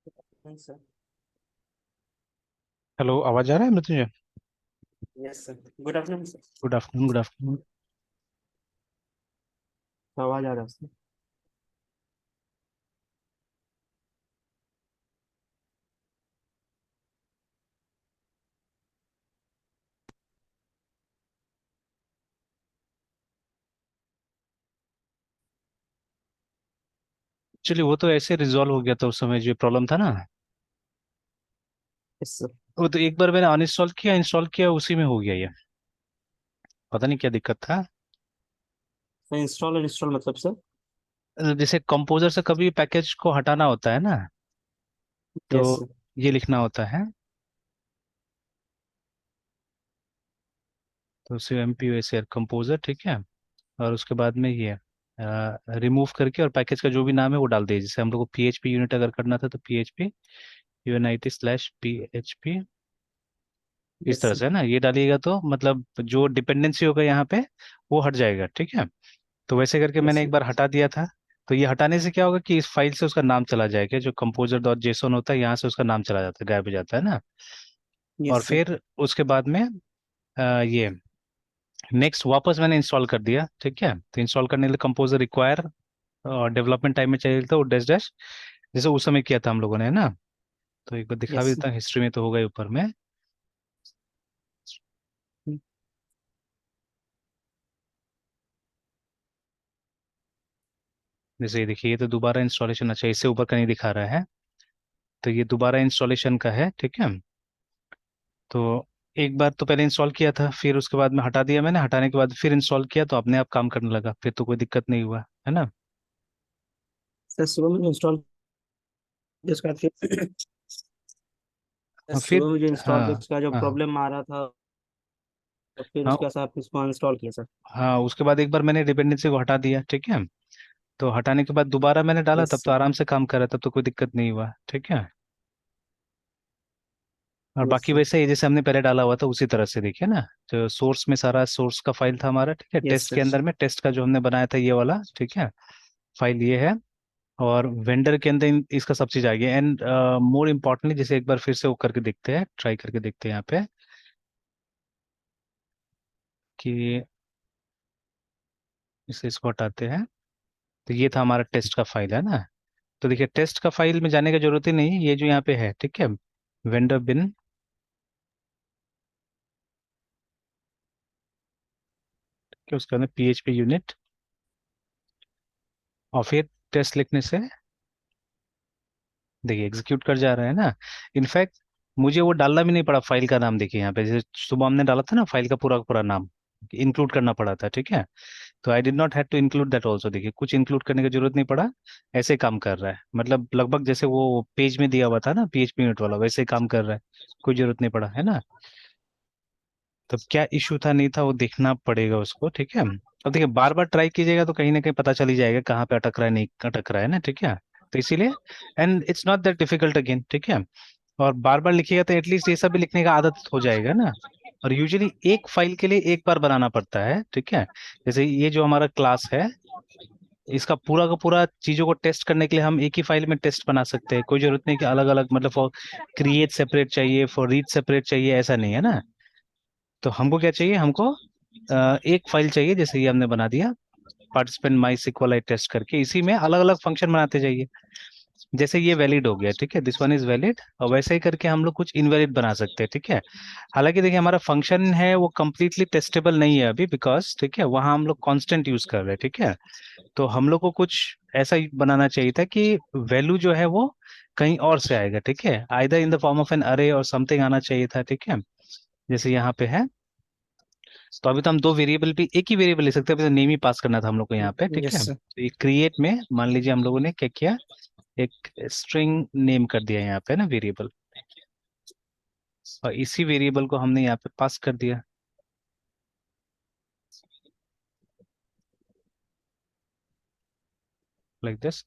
नहीं sir. Hello, आवाज आ रहा है Mrityunjay? Yes sir. Good afternoon sir. Good afternoon, good afternoon. आवाज आ रहा है सर। एक्चुअली वो तो ऐसे रिजॉल्व हो गया था, उस समय जो प्रॉब्लम था ना। Yes sir. वो तो एक बार मैंने अनइंस्टॉल किया, इंस्टॉल किया, उसी में हो गया ये। पता नहीं क्या दिक्कत था। सर इंस्टॉल और इंस्टॉल मतलब सर? जैसे कंपोजर से कभी पैकेज को हटाना होता है ना, तो यस सर। ये लिखना होता है। तो C M P S R composer, ठीक है। और उसके बाद में ये रिमूव करके और पैकेज का जो भी नाम है वो डाल दीजिए। जैसे हम लोग को पी एच पी यूनिट अगर करना था तो P H P UNIT slash P H P, इस यस तरह सर। से है ना। ये डालिएगा तो मतलब जो डिपेंडेंसी होगा यहाँ पे वो हट जाएगा, ठीक है। तो वैसे करके यस मैंने एक सर। बार हटा दिया था। तो ये हटाने से क्या होगा कि इस फाइल से उसका नाम चला जाएगा, जो कंपोजर डॉट जेसन होता है यहाँ से उसका नाम चला जाता है, गायब हो जाता है ना। और यस सर। फिर उसके बाद में ये नेक्स्ट वापस मैंने इंस्टॉल कर दिया, ठीक है। तो इंस्टॉल करने के लिए कंपोजर रिक्वायर और डेवलपमेंट टाइम में चाहिए था वो डैश डैश, जैसे उस समय किया था हम लोगों ने, है ना। तो एक बार दिखा भी यस सर। देता हूँ, हिस्ट्री में तो होगा ही ऊपर में। जैसे ये देखिए, ये तो दोबारा इंस्टॉलेशन, अच्छा इससे ऊपर का नहीं दिखा रहा है। तो ये दोबारा इंस्टॉलेशन का है, ठीक है। तो एक बार तो पहले इंस्टॉल किया था, फिर उसके बाद में हटा दिया मैंने, हटाने के बाद फिर इंस्टॉल किया तो अपने आप काम करने लगा, फिर तो कोई दिक्कत नहीं हुआ, है ना। सर सुबह में इंस्टॉल उसका फिर और फिर सुबह में जो इंस्टॉल हाँ, उसका जो हाँ, प्रॉब्लम आ रहा था, तो फिर हाँ, उसके साथ आप इसको इंस्टॉल किया सर? हाँ, उसके बाद एक बार मैंने डिपेंडेंसी को हटा दिया, ठीक है। तो हटाने के बाद दोबारा मैंने डाला, यस तब तो सर। आराम से काम कर रहा, तब तो कोई दिक्कत नहीं हुआ, ठीक है। और यस बाकी सर। वैसे ही जैसे हमने पहले डाला हुआ था उसी तरह से देखिए ना। तो सोर्स में सारा सोर्स का फाइल था हमारा, ठीक है। यस टेस्ट के सर। अंदर में टेस्ट का जो हमने बनाया था ये वाला, ठीक है, फाइल ये है। और वेंडर के अंदर इसका सब चीज आ गया। एंड मोर इम्पोर्टेंटली, जैसे एक बार फिर से वो करके देखते हैं, ट्राई करके देखते हैं यहाँ पे कि इसे इसको हटाते हैं। तो ये था हमारा टेस्ट का फाइल, है ना। तो देखिए टेस्ट का फाइल में जाने की जरूरत ही नहीं है, ये जो यहाँ पे है, ठीक है। वेंडर बिन, कि उसके अंदर पीएचपी यूनिट, और फिर टेस्ट लिखने से देखिए एग्जीक्यूट कर जा रहा है ना। इनफैक्ट मुझे वो डालना भी नहीं पड़ा फाइल का नाम, देखिए यहाँ पे जैसे सुबह हमने डाला था ना फाइल का पूरा का पूरा नाम इंक्लूड करना पड़ा था, ठीक है। तो I did not have to include that also, देखिए कुछ इंक्लूड करने की जरूरत नहीं पड़ा। ऐसे ही काम कर रहा है, मतलब लगभग जैसे वो पेज में दिया हुआ था ना पीएचपी यूनिट वाला, वैसे ही काम कर रहा है। कोई जरूरत नहीं पड़ा, है ना। तब क्या इशू था नहीं था वो देखना पड़ेगा उसको, ठीक है। अब देखिए बार बार ट्राई कीजिएगा तो कहीं ना कहीं पता चल ही जाएगा कहाँ पे अटक रहा है, नहीं अटक रहा है ना, ठीक है। तो इसीलिए, and it's not that difficult again, ठीक है। और बार बार लिखिएगा तो एटलीस्ट ये सब भी लिखने का आदत हो जाएगा ना। और यूजुअली एक फाइल के लिए एक बार बनाना पड़ता है, ठीक है। जैसे ये जो हमारा क्लास है, इसका पूरा का पूरा चीजों को टेस्ट करने के लिए हम एक ही फाइल में टेस्ट बना सकते हैं। कोई जरूरत नहीं कि अलग अलग, मतलब फॉर क्रिएट सेपरेट चाहिए, फॉर रीड सेपरेट चाहिए, ऐसा नहीं है ना। तो हमको क्या चाहिए, हमको एक फाइल चाहिए, जैसे ये हमने बना दिया पार्टिसिपेंट माई सिक्वल आई टेस्ट करके, इसी में अलग अलग फंक्शन बनाते जाइए। जैसे ये वैलिड हो गया, ठीक है, दिस वन इज वैलिड, और वैसे ही करके हम लोग कुछ इनवैलिड बना सकते हैं, ठीक है। हालांकि देखिए हमारा फंक्शन है वो कंप्लीटली टेस्टेबल नहीं है अभी, बिकॉज ठीक है वहाँ हम लोग कांस्टेंट यूज कर रहे हैं, ठीक है। तो हम लोग को कुछ ऐसा ही बनाना चाहिए था कि वैल्यू जो है वो कहीं और से आएगा, ठीक है, either in the form of an array or something आना चाहिए था, ठीक है। जैसे यहाँ पे है। तो अभी तो हम दो वेरिएबल भी, एक ही वेरिएबल ले सकते हैं, नेम ही पास करना था हम लोग को यहाँ पे, ठीक यस है। सर। तो ये क्रिएट में मान लीजिए हम लोगों ने क्या किया, एक स्ट्रिंग नेम कर दिया यहाँ पे ना वेरिएबल, और इसी वेरिएबल को हमने यहाँ पे पास कर दिया, लाइक दिस।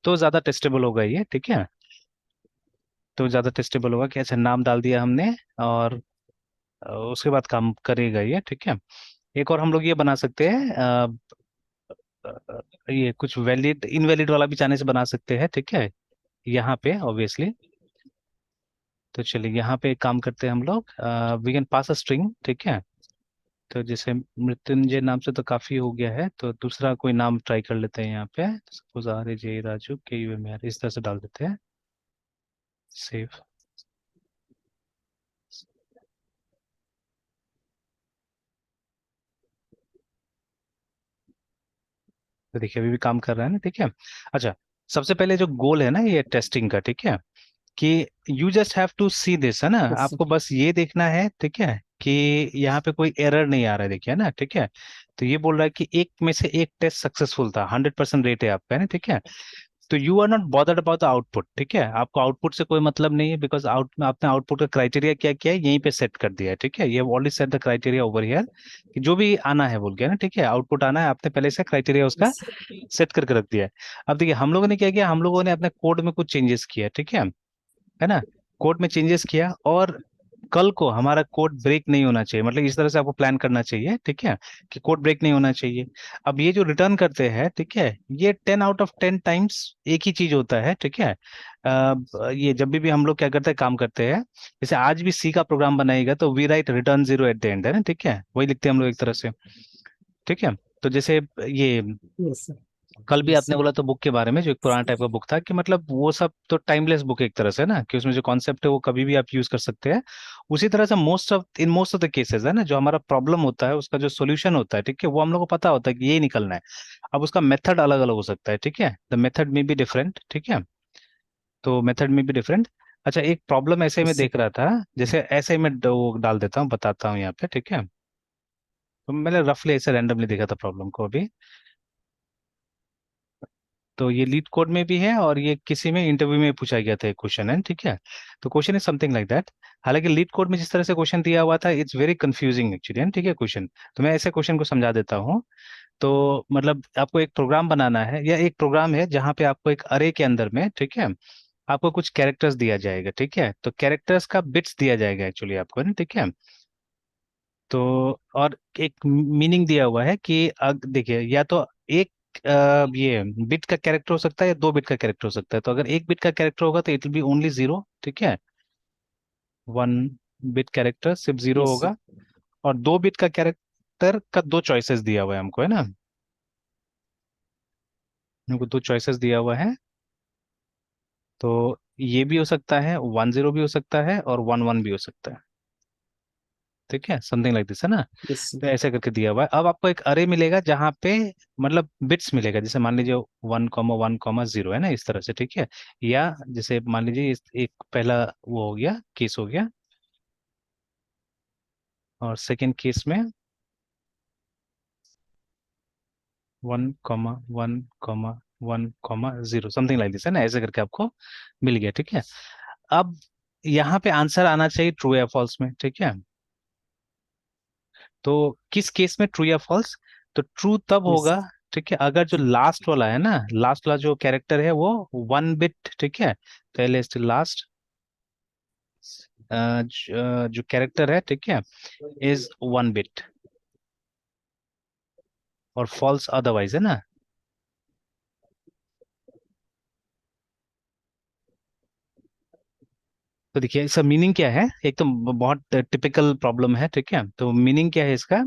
तो ज्यादा टेस्टेबल होगा ये, ठीक है। तो ज्यादा टेस्टेबल होगा कि अच्छा नाम डाल दिया हमने, और उसके बाद काम करेगा ये, ठीक है। एक और हम लोग ये बना सकते हैं, ये कुछ वैलिड इनवैलिड वाला भी चाहने से बना सकते हैं, ठीक है। यहाँ पे ऑब्वियसली, तो चलिए यहाँ पे एक काम करते हैं हम लोग, we can pass a string, ठीक है। तो जैसे मृत्युंजय नाम से तो काफी हो गया है, तो दूसरा कोई नाम ट्राई कर लेते हैं यहाँ पे, सपोज आर ए जे राजू के यू एम आर, इस तरह से डाल देते हैं, सेव। तो देखिए अभी भी काम कर रहा है ना, ठीक है। अच्छा, सबसे पहले जो गोल है ना ये टेस्टिंग का, ठीक है, कि you just have to see this, है ना, यस सर। आपको बस ये देखना है, ठीक है, कि यहाँ पे कोई एरर नहीं आ रहा है, देखिए ना, ठीक है। तो ये बोल रहा है कि एक में से एक टेस्ट सक्सेसफुल था, 100% रेट है आपका, है ना, ठीक है। तो you are not bothered about the output, ठीक है, आपको आउटपुट से कोई मतलब नहीं है, बिकॉज आपने आउटपुट का क्राइटेरिया क्या किया है, यहीं पे सेट कर दिया है, ठीक है, ये already set the criteria over here, कि जो भी आना है बोल गया ना, ठीक है, आउटपुट आना है, आपने पहले से क्राइटेरिया उसका यस सेट करके रख दिया है। अब देखिए हम लोगों ने क्या किया, हम लोगों ने अपने कोड में कुछ चेंजेस किया, ठीक है ना, कोड में चेंजेस किया, और कल को हमारा कोड ब्रेक नहीं होना चाहिए, मतलब इस तरह से आपको प्लान करना चाहिए, ठीक है, कि कोड ब्रेक नहीं होना चाहिए। अब ये जो रिटर्न करते हैं, ठीक है, ये 10 आउट ऑफ 10 टाइम्स एक ही चीज होता है, ठीक है। ये जब भी हम लोग क्या करते हैं, काम करते हैं, जैसे आज भी सी का प्रोग्राम बनाएगा तो we write return 0 at the end, है ना, ठीक है, वही लिखते हैं हम लोग एक तरह से, ठीक है। तो जैसे ये यस सर। कल भी यस आपने सर। बोला तो बुक के बारे में, जो एक पुराना टाइप का बुक था, कि मतलब वो सब तो टाइमलेस बुक है एक तरह से ना, कि उसमें जो कॉन्सेप्ट है वो कभी भी आप यूज कर सकते हैं। उसी तरह से मोस्ट ऑफ द केसेस है ना, जो हमारा प्रॉब्लम होता है उसका जो सोल्यूशन होता है, ठीक है, वो हम लोग को पता होता है कि ये निकलना है। अब उसका मेथड अलग अलग हो सकता है, ठीक है, द मेथड में बी डिफरेंट, ठीक है, तो मेथड में भी डिफरेंट। अच्छा, एक प्रॉब्लम ऐसे ही मैं यस सर। देख रहा था, जैसे ऐसे ही मैं वो डाल देता हूँ, बताता हूँ यहाँ पे, ठीक है। तो मैंने रफली ऐसे रैंडमली देखा था प्रॉब्लम को अभी। तो ये लीड कोड में भी है, और ये किसी में इंटरव्यू में पूछा गया था एक क्वेश्चन है, ठीक है। तो question is something like that. हालांकि लीड कोड में जिस तरह से क्वेश्चन दिया हुआ था, इट्स वेरी कंफ्यूजिंग एक्चुअली, है ठीक है क्वेश्चन। तो मैं ऐसे क्वेश्चन को समझा देता हूँ। तो मतलब आपको एक प्रोग्राम बनाना है, या एक प्रोग्राम है जहाँ पे आपको एक अरे के अंदर में, ठीक है, आपको कुछ कैरेक्टर्स दिया जाएगा, ठीक है, तो कैरेक्टर्स का बिट्स दिया जाएगा एक्चुअली आपको, है ना, ठीक है। तो और एक मीनिंग दिया हुआ है कि देखिए, या तो एक ये बिट का कैरेक्टर हो सकता है, या 2 बिट का कैरेक्टर हो सकता है। तो अगर 1 बिट का कैरेक्टर होगा तो इट विल बी ओनली 0, ठीक है, 1 बिट कैरेक्टर सिर्फ 0 यस सर। होगा। और 2 बिट का कैरेक्टर का 2 चॉइसेस दिया हुआ है हमको, है ना, हमको 2 चॉइसेस दिया हुआ है। तो ये भी हो सकता है, 1 0 भी हो सकता है, और 1 1 भी हो सकता है, ठीक है, समथिंग लाइक दिस, है ना। Yes sir. तो ऐसे करके दिया हुआ है। अब आपको एक अरे मिलेगा जहाँ पे मतलब बिट्स मिलेगा, जैसे मान लीजिए 1 1 0, है ना, इस तरह से, ठीक है। या जैसे मान लीजिए एक पहला वो हो गया, केस हो गया, और सेकंड केस में 1 1 1 0, समथिंग लाइक दिस, है ना, ऐसे करके आपको मिल गया, ठीक है। अब यहाँ पे आंसर आना चाहिए ट्रू या फॉल्स में, ठीक है। तो किस केस में ट्रू या फॉल्स, तो ट्रू तब यस। होगा, ठीक है, अगर जो लास्ट वाला है ना, लास्ट वाला जो कैरेक्टर है वो 1 बिट, ठीक है, पहले स्टिल लास्ट जो कैरेक्टर है, ठीक है, इज 1 बिट, और फॉल्स अदरवाइज, है ना। तो देखिए इसका मीनिंग क्या है, एक तो बहुत टिपिकल प्रॉब्लम है, ठीक है। तो मीनिंग क्या है इसका,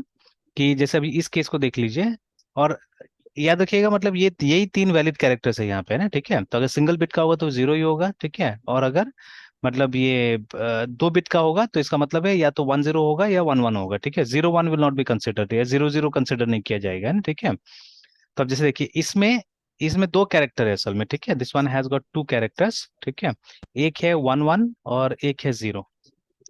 कि जैसे अभी इस केस को देख लीजिए, और याद रखिएगा, मतलब ये यही 3 वैलिड कैरेक्टर्स है यहाँ पे, ना, ठीक है। तो अगर सिंगल बिट का होगा तो 0 ही होगा, ठीक है, और अगर मतलब ये 2 बिट का होगा तो इसका मतलब है या तो 1 0 होगा या 1 1 होगा, ठीक है, 0 1 विल नॉट बी कंसिडर्ड, या 0 0 कंसिडर नहीं किया जाएगा, है ना, ठीक है। तो अब जैसे देखिए इसमें इसमें 2 कैरेक्टर है असल में, ठीक है, this one has got 2 characters, ठीक है, एक है 1 1 और एक है 0,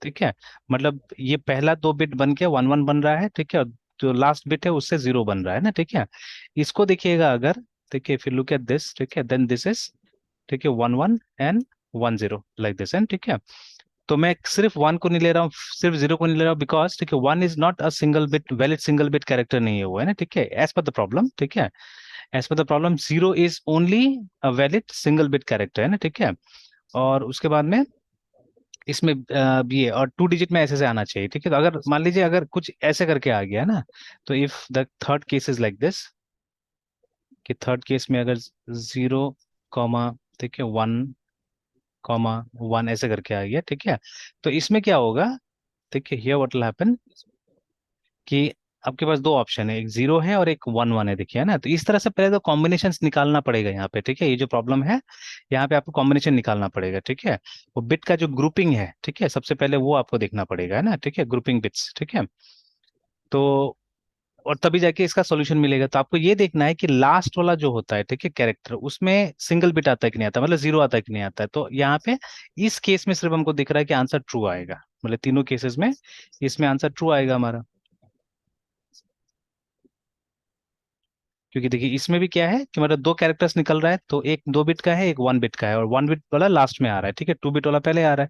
ठीक है। मतलब ये पहला 2 बिट बन के 1 1 बन रहा है, ठीक है, और जो लास्ट बिट है उससे 0 बन रहा है ना, ठीक है। इसको देखिएगा अगर, देखिए फिर लुक एट दिस, ठीक है, देन दिस इज, ठीक है, 1 1 एंड 1 0 लाइक दिस, एंड ठीक है। तो मैं सिर्फ 1 को नहीं ले रहा हूँ, सिर्फ 0 को नहीं ले रहा हूँ, बिकॉज ठीक है 1 is not a single bit, valid single bit character नहीं है वो, है ना, ठीक है, एज पर द प्रॉब्लम, ठीक है, as per the problem 0 is only a valid single bit character, है ना, ठीक है। और उसके बाद में इसमें ये और 2 डिजिट में ऐसे से आना चाहिए, ठीक है। तो अगर मान लीजिए अगर कुछ ऐसे करके आ गया ना, तो if the third case is like this, कि थर्ड केस में अगर 0 कॉमा, ठीक है, 1 कॉमा 1 ऐसे करके आ गया, ठीक है। तो इसमें क्या होगा, ठीक है, हियर व्हाट विल हैपन कि आपके पास दो ऑप्शन है, एक 0 है और एक 1 1 है, देखिए, है ना। तो इस तरह से पहले तो कॉम्बिनेशन निकालना पड़ेगा यहाँ पे, ठीक है। ये जो प्रॉब्लम है, यहाँ पे आपको कॉम्बिनेशन निकालना पड़ेगा, ठीक है। वो बिट का जो ग्रुपिंग है, ठीक है, सबसे पहले वो आपको देखना पड़ेगा, है ना, ठीक है, ग्रुपिंग बिट्स, ठीक है। तो और तभी जाके इसका सॉल्यूशन मिलेगा। तो आपको ये देखना है कि लास्ट वाला जो होता है, ठीक है, कैरेक्टर, उसमें सिंगल बिट आता है कि नहीं आता, मतलब 0 आता है कि नहीं आता है। तो यहाँ पे इस केस में सिर्फ हमको दिख रहा है कि आंसर ट्रू आएगा, मतलब तीनों केसेस में इसमें आंसर ट्रू आएगा हमारा। क्योंकि देखिए इसमें भी क्या है कि मतलब दो कैरेक्टर्स निकल रहा है, तो एक 2 बिट का है, एक 1 बिट का है, और 1 बिट वाला लास्ट में आ रहा है, ठीक है, 2 बिट वाला पहले आ रहा है।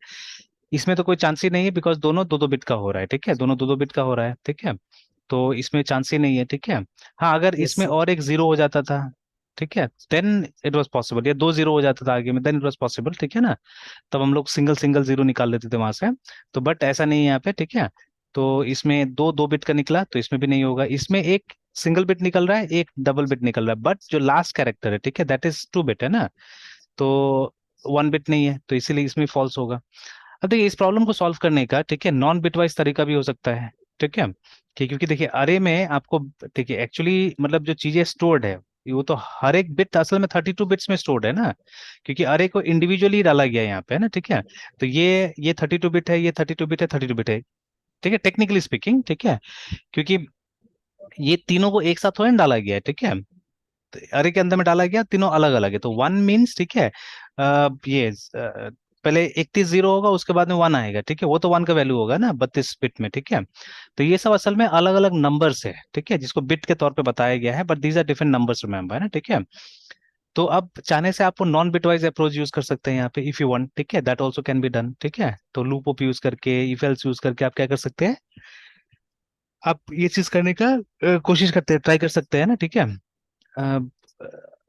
इसमें तो कोई चांस ही नहीं है, बिकॉज दोनों 2 2 बिट का हो रहा है, ठीक है, दोनों 2 2 बिट का हो रहा है, ठीक है। तो इसमें चांस ही नहीं है, ठीक है। हाँ, अगर यस इसमें सर। और एक 0 हो जाता था, ठीक है, देन इट वाज पॉसिबल, या 2 0 हो जाता था आगे में, देन इट वाज पॉसिबल, ठीक है ना। तब हम लोग सिंगल सिंगल 0 निकाल लेते थे वहां से। तो बट ऐसा नहीं है यहाँ पे, ठीक है। तो इसमें दो 2 बिट का निकला, तो इसमें भी नहीं होगा। इसमें एक सिंगल बिट निकल रहा है, एक डबल बिट निकल रहा है, बट जो लास्ट कैरेक्टर है, ठीक है, दैट इज 2 बिट, है ना। तो 1 बिट नहीं है, तो इसीलिए इसमें फॉल्स होगा। अब देखिए इस प्रॉब्लम को सॉल्व करने का, ठीक है, नॉन बिटवाइज तरीका भी हो सकता है, ठीक है। क्योंकि देखिए अरे में आपको, देखिए एक्चुअली मतलब जो चीजें स्टोर्ड है, वो तो हर एक बिट असल में 32 बिट्स में स्टोर्ड है ना, क्योंकि अरे को इंडिविजुअली डाला गया है यहाँ पे, है ना, ठीक है। तो ये 32 बिट है, ये 32 बिट है, 32 बिट है, ठीक है, टेक्निकली स्पीकिंग, ठीक है। क्योंकि ये तीनों को एक साथ थोड़ा ना डाला गया है, ठीक है। तो अरे के अंदर में डाला गया, तीनों अलग अलग है। तो 1 मीन्स, ठीक है, ये पहले 31 0 होगा, उसके बाद में 1 आएगा, ठीक है, वो तो 1 का वैल्यू होगा ना 32 बिट में, ठीक है। तो ये सब असल में अलग अलग नंबर्स है, ठीक है, जिसको बिट के तौर पे बताया गया है, but these are different numbers, remember, है ना, ठीक है। तो अब चाहने से आपको नॉन बिटवाइज अप्रोच यूज कर सकते हैं यहाँ पे, इफ यू वांट, ठीक है, that also can be done, ठीक है। तो लूप ऑफ यूज करके, इफ एल्स यूज करके आप क्या कर सकते हैं, आप ये चीज करने का कोशिश करते हैं, ट्राई कर सकते हैं ना, ठीक है। अ,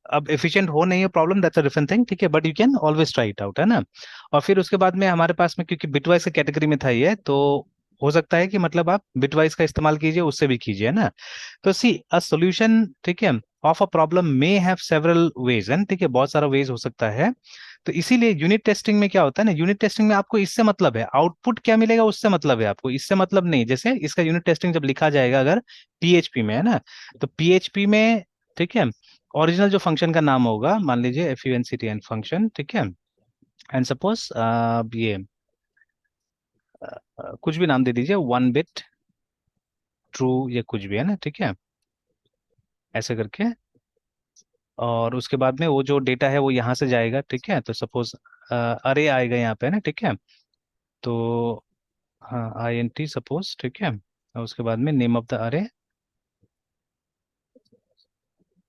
अब एफिशिएंट हो नहीं है problem, that's a different thing, ठीक है, but you can always try it out, है ना। और फिर उसके बाद में हमारे पास में, क्योंकि बिटवाइज के कैटेगरी में था ये, तो हो सकता है कि मतलब आप बिटवाइज का इस्तेमाल कीजिए, उससे भी कीजिए, है ना। तो सी अ सॉल्यूशन, ठीक है, of a problem may have several ways, है, ठीक है, बहुत सारा वेज हो सकता है। तो इसीलिए यूनिट टेस्टिंग में क्या होता है ना, यूनिट टेस्टिंग में आपको इससे मतलब है, आउटपुट क्या मिलेगा उससे मतलब है, आपको इससे मतलब नहीं। जैसे इसका यूनिट टेस्टिंग जब लिखा जाएगा अगर पीएचपी में, है ना, तो पीएचपी में, ठीक है, ओरिजिनल जो फंक्शन का नाम होगा, मान लीजिए functn फंक्शन, ठीक है, एंड सपोज ये कुछ भी नाम दे दीजिए, 1 बिट ट्रू, ये कुछ भी, है ना, ठीक है, ऐसे करके। और उसके बाद में वो जो डेटा है वो यहाँ से जाएगा, ठीक है। तो सपोज अरे आएगा यहाँ पे, है ना, ठीक है। तो हाँ, INT सपोज, ठीक है, और उसके बाद में नेम ऑफ द अरे,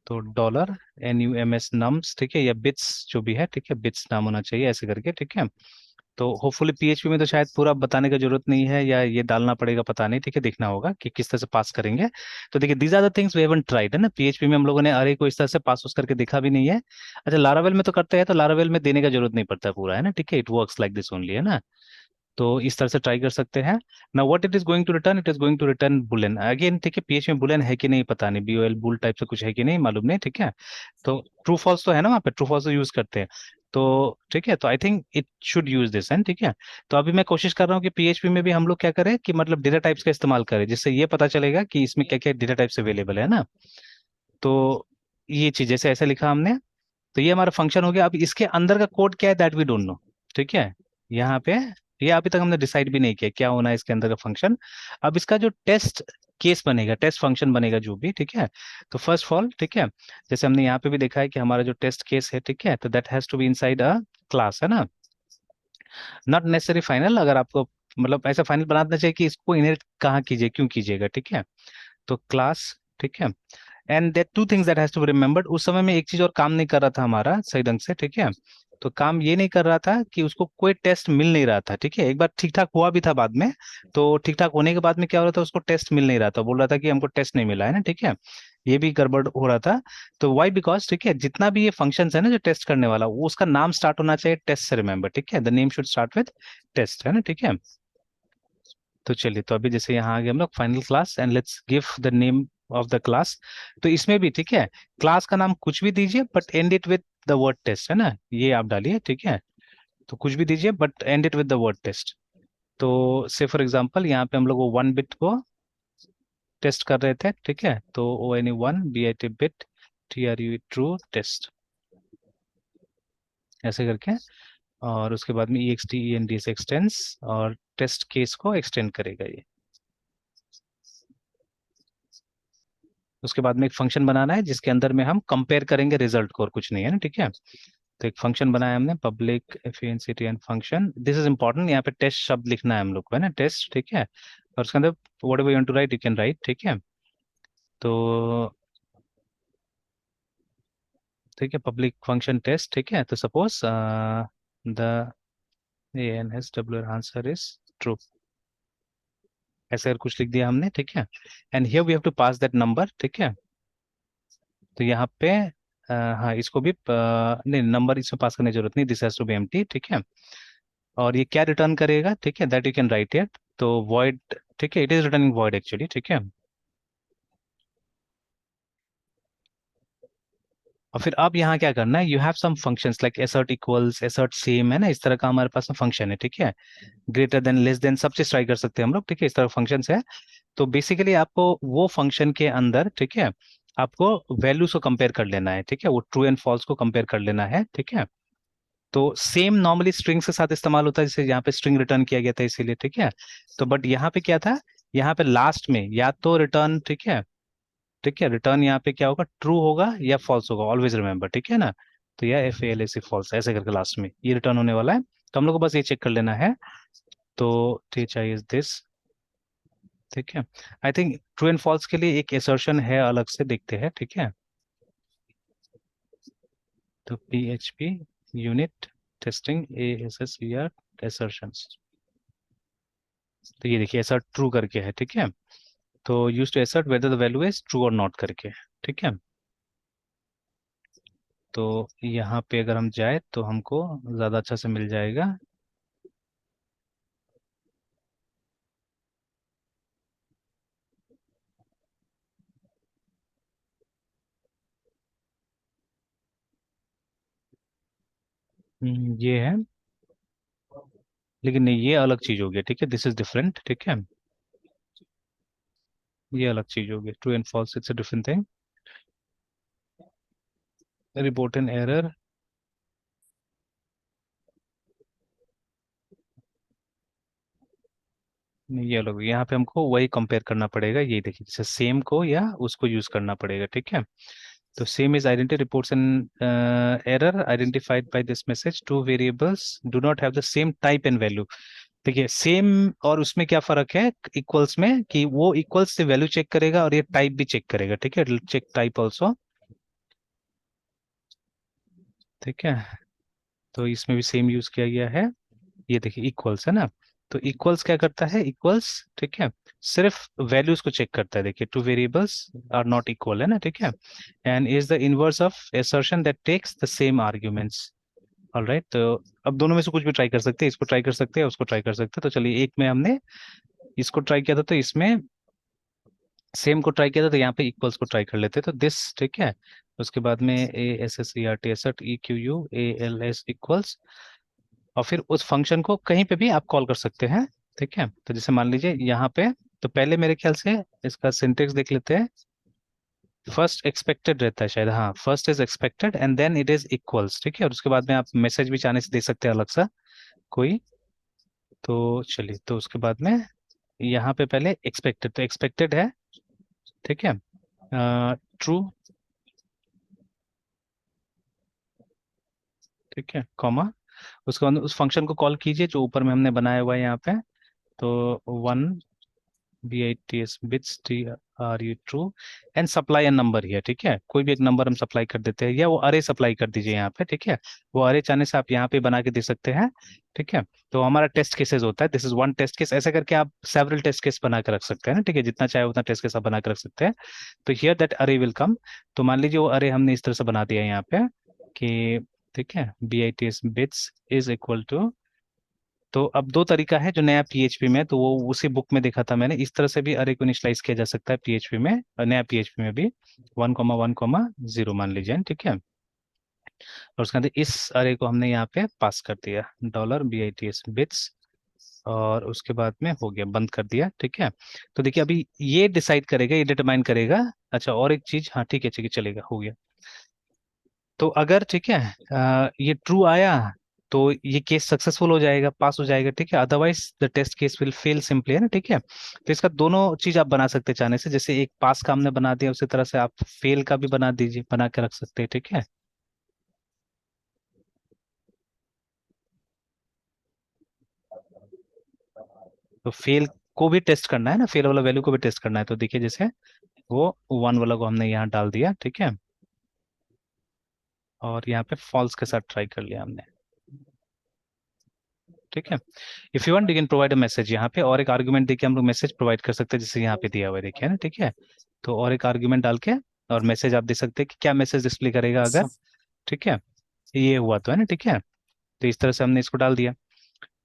तो $nums नम्स, ठीक है, या बिट्स जो भी है, ठीक है, बिट्स नाम होना चाहिए, ऐसे करके, ठीक है। तो होपफुली पीएचपी में तो शायद पूरा बताने का जरूरत नहीं है, या ये डालना पड़ेगा पता नहीं, ठीक है, देखना होगा कि किस तरह से पास करेंगे। तो देखिए these are the things we haven't tried, है ना, पीएचपी में हम लोगों ने अरे को इस तरह से पास उस करके देखा भी नहीं है। अच्छा, लारावेल में तो करते हैं, तो लारावेल में देने का जरूरत नहीं पड़ता पूरा, है ना, ठीक है, it works like this only, है ना। तो इस तरह से ट्राई कर सकते हैं। ना what it is going to return, it is going to return boolean again, ठीक है। पीएच में बुलियन है कि नहीं पता नहीं, BOL बुल टाइप से कुछ है कि नहीं मालूम नहीं, ठीक है। तो ट्रू फॉल्स तो है ना, वहाँ पे ट्रू फॉल्स तो यूज करते हैं। तो ठीक है, तो I think it should use this, and ठीक है। तो अभी मैं कोशिश कर रहा हूँ कि पीएचपी में भी हम लोग क्या करें कि मतलब डेटा टाइप्स का इस्तेमाल करें, जिससे ये पता चलेगा कि इसमें क्या क्या डेटा टाइप्स अवेलेबल है ना। तो ये चीज जैसे ऐसे लिखा हमने, तो ये हमारा फंक्शन हो गया। अब इसके अंदर का कोड क्या है, दैट वी डोंट नो, ठीक है। यहाँ पे ये अभी तक हमने डिसाइड भी नहीं किया क्या होना है इसके अंदर का फंक्शन। अब इसका जो टेस्ट केस बनेगा, टेस्ट फंक्शन बनेगा जो भी, ठीक है। तो फर्स्ट ऑफ ऑल, ठीक है, जैसे हमने यहाँ पे भी देखा है कि हमारा जो टेस्ट केस है, ठीक है, तो that has to be inside a class, है ना। नॉट नेसेसरी फाइनल, अगर आपको मतलब ऐसा फाइनल बनाना चाहिए कि इसको इनहेरिट कहाँ कीजिए, क्यों कीजिएगा, ठीक है। तो क्लास, ठीक है, and there two things that has to be remembered. उस समय में एक चीज और काम नहीं कर रहा था हमारा सही ढंग से, ठीक है। तो काम ये नहीं कर रहा था कि उसको कोई टेस्ट मिल नहीं रहा था, ठीक है। एक बार ठीक ठाक हुआ भी था बाद में, तो ठीक ठाक होने के बाद में क्या हो रहा था, उसको टेस्ट मिल नहीं रहा था, बोल रहा था कि हमको टेस्ट नहीं मिला, है ना, ठीक है। ये भी गड़बड़ हो रहा था। तो वाई बिकॉज, ठीक है, जितना भी ये फंक्शन है ना जो टेस्ट करने वाला, वो उसका नाम स्टार्ट होना चाहिए टेस्ट से, रिमेंबर, ठीक है, the name should start with test, है ना, ठीक है। तो चलिए, तो अभी जैसे यहाँ आ गए हम लोग final class, and let's give the name of the class. तो इसमें भी, ठीक है, क्लास का नाम कुछ भी दीजिए, but end it with the word test, है ना, ये आप डालिए, ठीक है। तो कुछ भी दीजिए but end it with the word test. तो से फॉर एग्जांपल यहाँ पे हम लोग वो 1 बिट को टेस्ट कर रहे थे, ठीक है, तो ONE1 BIT bit TRU true test, ऐसे करके। और उसके बाद में EXT END से एक्सटेंस और टेस्ट केस को एक्सटेंड करेगा ये। उसके बाद में एक फंक्शन बनाना है जिसके अंदर में हम कंपेयर करेंगे रिजल्ट को, और कुछ नहीं है ना, ठीक है। तो एक फंक्शन बनाया हमने, public FANCTN function, this is important, यहाँ पे टेस्ट शब्द लिखना है हम लोग को, है ना, टेस्ट, ठीक है। और उसके अंदर whatever you want to write you can write, ठीक है। तो ठीक है, पब्लिक फंक्शन टेस्ट, ठीक है। तो suppose the ANSWR answer is true, ऐसे अगर कुछ लिख दिया हमने, ठीक है। And here we have to pass that number, ठीक है। तो यहाँ पे हाँ, इसको भी नहीं, नंबर इसमें पास करने की जरूरत नहीं, this has to be empty, ठीक है। और ये क्या रिटर्न करेगा, ठीक है, that you can write it. तो वॉइड, ठीक है, it is returning void actually, ठीक है। और फिर अब यहाँ क्या करना है, you have some functions like assert equals, assert same, है ना, इस तरह का हमारे पास में फंक्शन है, ठीक है। ग्रेटर देन, लेस देन, सब चीज ट्राई कर सकते हैं हम लोग, ठीक है, इस तरह फंक्शंस है। तो बेसिकली आपको वो फंक्शन के अंदर, ठीक है, आपको वैल्यूज को कंपेयर कर लेना है, ठीक है, वो ट्रू एंड फॉल्स को कंपेयर कर लेना है, ठीक है। तो सेम नॉर्मली स्ट्रिंग्स के साथ इस्तेमाल होता है, जैसे यहाँ पे स्ट्रिंग रिटर्न किया गया था इसीलिए, ठीक है। तो बट यहाँ पे क्या था, यहाँ पे लास्ट में या तो रिटर्न, ठीक है, ठीक है, रिटर्न यहाँ पे क्या होगा, ट्रू होगा या फॉल्स होगा, ऑलवेज रिमेंबर, ठीक है ना। तो यह FALAC फॉल्स, ऐसे करके लास्ट में ये रिटर्न होने वाला है। तो हम लोग को बस ये चेक कर लेना है। तो ठीक है, इज दिस, ठीक है। I think true and false के लिए एक एसर्शन है, अलग से देखते हैं, ठीक है। तो PHP unit testing ASSVR assertions, तो ये देखिए ऐसा ट्रू करके है, ठीक है। तो use to assert whether the value is true और नॉट करके, ठीक है। तो यहाँ पे अगर हम जाए तो हमको ज़्यादा अच्छा से मिल जाएगा। ये है, लेकिन नहीं, ये अलग चीज़ हो गया, ठीक है, दिस इज डिफरेंट, ठीक है, ये अलग चीज़ हो गया, true and false it's a different thing. Report an error, नहीं, ये अलग, यहाँ पे हमको वही कंपेयर करना पड़ेगा, ये देखिए, जैसे सेम को या उसको यूज करना पड़ेगा, ठीक है। तो same is identity reports an error identified by this message, two variables do not have the same type and value. देखिए सेम और उसमें क्या फर्क है इक्वल्स में, कि वो इक्वल्स से वैल्यू चेक करेगा और ये टाइप भी चेक करेगा, ठीक है, चेक टाइप ऑल्सो, ठीक है। तो इसमें भी सेम यूज किया गया है। ये देखिए इक्वल्स है ना, तो इक्वल्स क्या करता है, इक्वल्स, ठीक है, सिर्फ वैल्यूज को चेक करता है, देखिए two variables are not equal, है ना, ठीक है। And is the inverse of assertion that takes the same arguments. Alright, तो अब दोनों में से कुछ भी ट्राई कर सकते हैं, इसको ट्राई कर सकते हैं, उसको ट्राई कर सकते हैं। तो चलिए, एक में हमने इसको ट्राई किया था, तो इसमें सेम को ट्राई किया था, तो यहाँ पे इक्वल्स को ट्राई कर लेते हैं, तो दिस, ठीक है। उसके बाद में ASSERT एसर्ट EQU ALS इक्वल्स, और फिर उस फंक्शन को कहीं पे भी आप कॉल कर सकते हैं, ठीक है। तो जैसे मान लीजिए यहाँ पे, तो पहले मेरे ख्याल से इसका सिंटेक्स देख लेते हैं। फर्स्ट एक्सपेक्टेड रहता है शायद, हाँ, first is expected and then it is equals, ठीक है। और उसके बाद में आप मैसेज भी चाहने से दे सकते हैं अलग सा कोई। तो चलिए, तो उसके बाद में यहाँ पे पहले एक्सपेक्टेड, तो एक्सपेक्टेड है, ठीक है, ट्रू, ठीक है, कॉमा। उसके बाद उस फंक्शन को कॉल कीजिए जो ऊपर में हमने बनाया हुआ है यहाँ पे। तो 1 BITS bits TRU true and supply an number here, ठीक है, कोई भी एक नंबर हम सप्लाई कर देते हैं, या वो अरे सप्लाई कर दीजिए यहाँ पे, ठीक है। वो अरे चाहने से आप यहाँ पे बना के दे सकते हैं, ठीक है। तो हमारा टेस्ट केसेस होता है, this is one test case, ऐसे करके आप सेवरल टेस्ट केस बना के रख सकते हैं ना, ठीक है, जितना चाहे उतना टेस्ट केस आप बना के रख सकते हैं। तो हियर दैट अरे विल कम। तो मान लीजिए वो अरे हमने इस तरह से बना दिया है यहाँ पे कि, ठीक है, BITS bits is equal to, तो अब दो तरीका है जो नया PHP में, तो वो उसी बुक में देखा था मैंने, इस तरह से भी अरे को इनिशियलाइज किया जा सकता है PHP में, नया PHP में भी 1,1,0 मान लीजिए, ठीक है। और उसके अंदर इस अरे को हमने यहाँ पे पास कर दिया, $BITS बिट्स, और उसके बाद में हो गया, बंद कर दिया, ठीक है। तो देखिए अभी ये डिसाइड करेगा, ये डिटरमाइन करेगा। अच्छा और एक चीज, हाँ ठीक है चलेगा, हो गया। तो अगर ठीक है ये ट्रू आया तो ये केस सक्सेसफुल हो जाएगा, पास हो जाएगा, ठीक है। Otherwise the test case will fail simply, है ना, ठीक है। तो इसका दोनों चीज आप बना सकते हैं चाहने से, जैसे एक पास का हमने बना दिया उसी तरह से आप फेल का भी बना दीजिए, बना के रख सकते हैं, ठीक है। तो फेल को भी टेस्ट करना है ना, फेल वाला वैल्यू को भी टेस्ट करना है, तो देखिए जैसे वो 1 वाला को हमने यहाँ डाल दिया, ठीक है। और यहाँ पे फॉल्स के साथ ट्राई कर लिया हमने, ठीक है। If you want you can provide a message यहाँ पे, और एक आर्गुमेंट देके हम लोग मैसेज प्रोवाइड कर सकते हैं, जैसे यहाँ पे दिया हुआ है देखिए ना, ठीक है। तो और एक आर्गुमेंट डाल के और मैसेज आप दे सकते हैं कि क्या मैसेज डिस्प्ले करेगा अगर, ठीक है, ये हुआ तो, है ना, ठीक है। तो इस तरह से हमने इसको डाल दिया।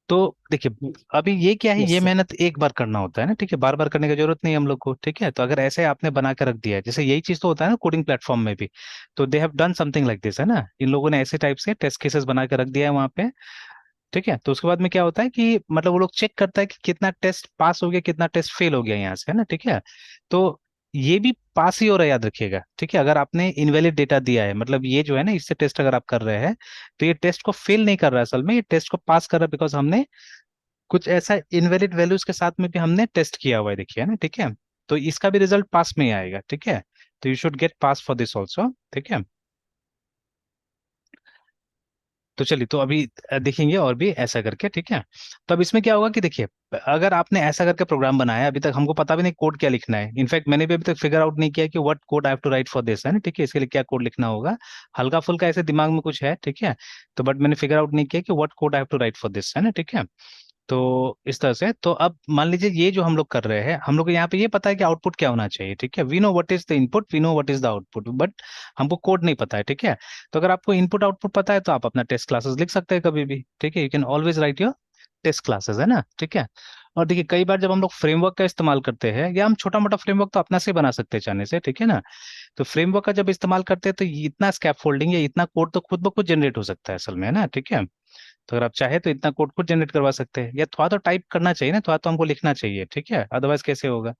तो देखिए अभी ये क्या है, यस ये सर। मेहनत एक बार करना होता है ना, ठीक है, बार बार करने की जरूरत नहीं है हम लोग को, ठीक है। तो अगर ऐसे आपने बना के रख दिया है, जैसे यही चीज तो होता है ना कोडिंग प्लेटफॉर्म में भी, तो they have done something like this, है ना, इन लोगों ने ऐसे टाइप से टेस्ट केसेस बना के रख दिया है वहां पे, ठीक है। तो उसके बाद में क्या होता है कि मतलब वो लोग चेक करता है कि कितना टेस्ट पास हो गया, कितना टेस्ट फेल हो गया यहाँ से, है ना, ठीक है। तो ये भी पास ही हो रहा है, याद रखिएगा, ठीक है। अगर आपने इनवैलिड डेटा दिया है, मतलब ये जो है ना, इससे टेस्ट अगर आप कर रहे हैं, तो ये टेस्ट को फेल नहीं कर रहा है, असल में ये टेस्ट को पास कर रहा है, बिकॉज हमने कुछ ऐसा इनवैलिड वैल्यूज के साथ में भी हमने टेस्ट किया हुआ है, देखिए, है ना, ठीक है। तो इसका भी रिजल्ट पास में ही आएगा, ठीक है। तो you should get pass for this also, ठीक है। तो चलिए, तो अभी देखेंगे और भी ऐसा करके, ठीक है। तो अब इसमें क्या होगा कि देखिए, अगर आपने ऐसा करके प्रोग्राम बनाया, अभी तक हमको पता भी नहीं कोड क्या लिखना है, इनफैक्ट मैंने भी अभी तक फिगर आउट नहीं किया कि what code I have to write for this, है ना, ठीक है, इसके लिए क्या कोड लिखना होगा। हल्का फुल्का ऐसे दिमाग में कुछ है, ठीक है। तो बट मैंने फिगर आउट नहीं किया कि what code I have to write for this, है ना, ठीक है। तो इस तरह से, तो अब मान लीजिए ये जो हम लोग कर रहे हैं, हम लोग को यहाँ पे ये पता है कि आउटपुट क्या होना चाहिए, ठीक है। We know what is the input, we know what is the output, but हमको कोड नहीं पता है, ठीक है। तो अगर आपको इनपुट आउटपुट पता है तो आप अपना टेस्ट क्लासेस लिख सकते हैं कभी भी, ठीक है। You can always write your test classes, है ना, ठीक है। और देखिए कई बार जब हम लोग फ्रेमवर्क का इस्तेमाल करते हैं, या हम छोटा मोटा फ्रेमवर्क तो अपना से बना सकते हैं चाहने से, ठीक है ना। तो फ्रेमवर्क का जब इस्तेमाल करते हैं तो ये इतना स्कैफोल्डिंग या इतना कोड तो खुद ब खुद जनरेट हो सकता है असल में, है ना, ठीक है। तो अगर आप चाहे तो इतना कोड खुद जनरेट करवा सकते हैं, या थोड़ा तो टाइप करना चाहिए ना, थोड़ा तो हमको लिखना चाहिए, ठीक है, अदरवाइज कैसे होगा।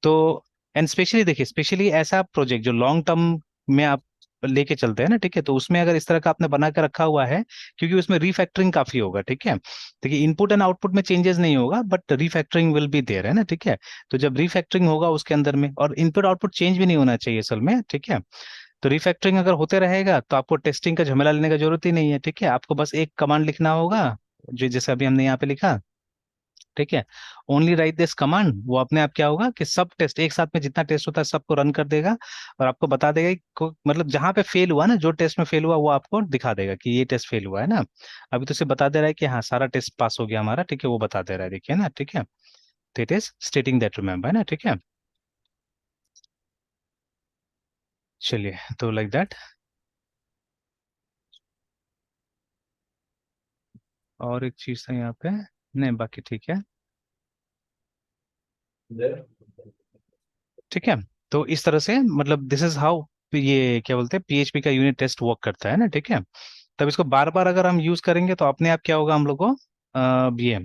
तो एंड स्पेशली देखिए, स्पेशली ऐसा प्रोजेक्ट जो लॉन्ग टर्म में आप लेके चलते हैं ना, ठीक है, तो उसमें अगर इस तरह का आपने बना के रखा हुआ है, क्योंकि उसमें रीफैक्टरिंग काफी होगा, ठीक है। देखिए इनपुट एंड आउटपुट में चेंजेस नहीं होगा, but refactoring will be there, है ना, ठीक है। तो जब रीफैक्टरिंग होगा उसके अंदर में, और इनपुट आउटपुट चेंज भी नहीं होना चाहिए असल में, ठीक है। तो रिफैक्टरिंग अगर होते रहेगा तो आपको टेस्टिंग का झमेला लेने का जरूरत ही नहीं है, ठीक है। आपको बस एक कमांड लिखना होगा, जो जैसे अभी हमने यहाँ पे लिखा, ठीक है। ओनली राइट दिस कमांड, वो अपने आप क्या होगा कि सब टेस्ट एक साथ में जितना टेस्ट होता है सबको रन कर देगा, और आपको बता देगा कि मतलब जहां पे फेल हुआ ना, जो टेस्ट में फेल हुआ वो आपको दिखा देगा कि ये टेस्ट फेल हुआ है ना। अभी तो सिर्फ बता दे रहा है कि हाँ सारा टेस्ट पास हो गया हमारा, ठीक है, वो बता दे रहा है, देखिए ना, ठीक है। तो it is stating that, remember, है ना, ठीक है। चलिए, तो लाइक दैट। और एक चीज था यहाँ पे, नहीं बाकी ठीक है, ठीक है। तो इस तरह से मतलब दिस इज हाउ ये क्या बोलते हैं पीएचपी का यूनिट टेस्ट वर्क करता है ना, ठीक है। तब इसको बार बार अगर हम यूज करेंगे तो अपने आप क्या होगा, हम लोग को ये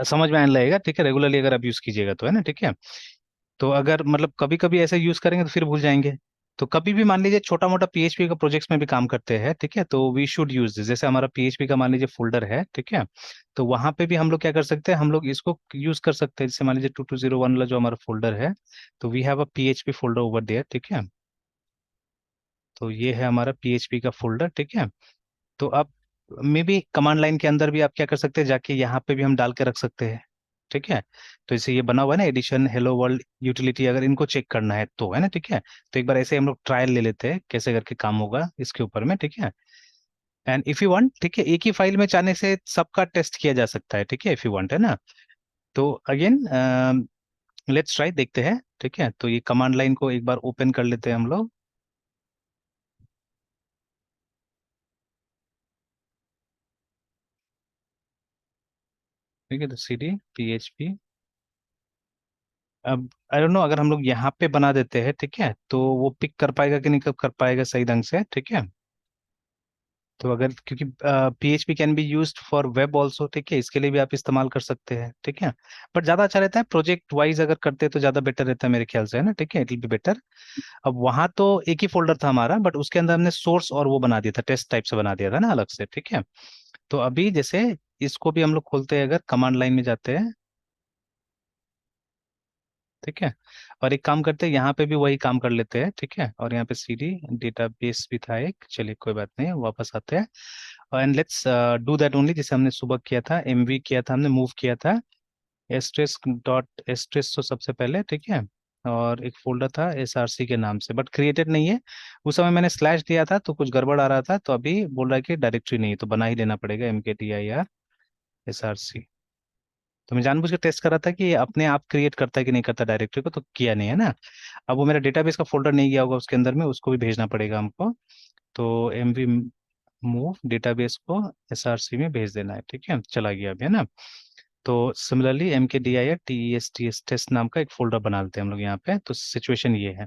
समझ में आने लगेगा, ठीक है, रेगुलरली अगर आप यूज कीजिएगा तो, है ना, ठीक है। तो अगर मतलब कभी कभी ऐसे यूज करेंगे तो फिर भूल जाएंगे। तो कभी भी मान लीजिए छोटा मोटा पीएचपी का प्रोजेक्ट्स में भी काम करते हैं, ठीक है, तो वी शुड यूज दिस, जैसे हमारा पीएचपी का मान लीजिए फोल्डर है, ठीक है। तो वहां पे भी हम लोग क्या कर सकते हैं, हम लोग इसको यूज कर सकते हैं, जैसे मान लीजिए 2201 वाला जो हमारा फोल्डर है, तो we have a PHP folder over there, ठीक है। तो ये है हमारा पीएचपी का फोल्डर, ठीक है। तो अब मे बी कमांड लाइन के अंदर भी आप क्या कर सकते हैं, जाके यहाँ पे भी हम डाल के रख सकते हैं, ठीक है। तो इसे ये बना हुआ है ना एडिशन हेलो वर्ल्ड यूटिलिटी, अगर इनको चेक करना है तो, है ना, ठीक है। तो एक बार ऐसे हम लोग ट्रायल ले लेते हैं कैसे करके काम होगा इसके ऊपर में, ठीक है। एंड इफ यू वांट, ठीक है, एक ही फाइल में चाहने से सबका टेस्ट किया जा सकता है, ठीक है, इफ यू वांट, है ना। तो अगेन लेट्स ट्राई, देखते हैं, ठीक है। तो ये कमांड लाइन को एक बार ओपन कर लेते हैं हम लोग, ठीक है। तो C D P H P, अब आई डोंट नो, अगर हम लोग यहाँ पे बना देते हैं, ठीक है, तो वो पिक कर पाएगा कि नहीं कर पाएगा सही ढंग से, ठीक है। तो अगर क्योंकि PHP can be used for web also, ठीक है, इसके लिए भी आप इस्तेमाल कर सकते हैं, ठीक है। बट ज्यादा अच्छा रहता है प्रोजेक्ट वाइज अगर करते हैं तो ज्यादा बेटर रहता है मेरे ख्याल से, है ना, ठीक है, इट विल बी बेटर। अब वहां तो एक ही फोल्डर था हमारा, बट उसके अंदर हमने सोर्स और वो बना दिया था, टेस्ट टाइप से बना दिया था ना अलग से, ठीक है। तो अभी जैसे इसको भी हम लोग खोलते हैं, अगर कमांड लाइन में जाते हैं, ठीक है, और एक काम करते हैं, यहाँ पे भी वही काम कर लेते हैं, ठीक है, और यहाँ पे CD डेटाबेस भी था एक, चलिए कोई बात नहीं, वापस आते हैं, and let's do that only जैसे हमने सुबह किया था, MV किया था हमने, मूव किया था, एस्ट्रेस डॉट एस्ट्रेस तो सबसे पहले, ठीक है, और एक फोल्डर था SRC के नाम से, बट क्रिएटेड नहीं है। उस समय मैंने स्लैश दिया था तो कुछ गड़बड़ आ रहा था, तो अभी बोल रहा है कि डायरेक्टरी नहीं है, तो बना ही देना पड़ेगा MKDIR SRC। तो मैं जानबूझ के टेस्ट कर रहा था कि ये अपने आप क्रिएट करता है कि नहीं करता डायरेक्टरी को, तो किया नहीं है ना। अब वो मेरा डेटाबेस का फोल्डर नहीं गया होगा उसके अंदर में, उसको भी भेजना पड़ेगा हमको। तो MV मूव डेटाबेस को SRC में भेज देना है, ठीक है, चला गया अभी, है ना। तो सिमिलरली MKDIR टेस्ट नाम का एक फोल्डर बना लेते हैं हम लोग यहाँ पे, तो सिचुएशन ये है।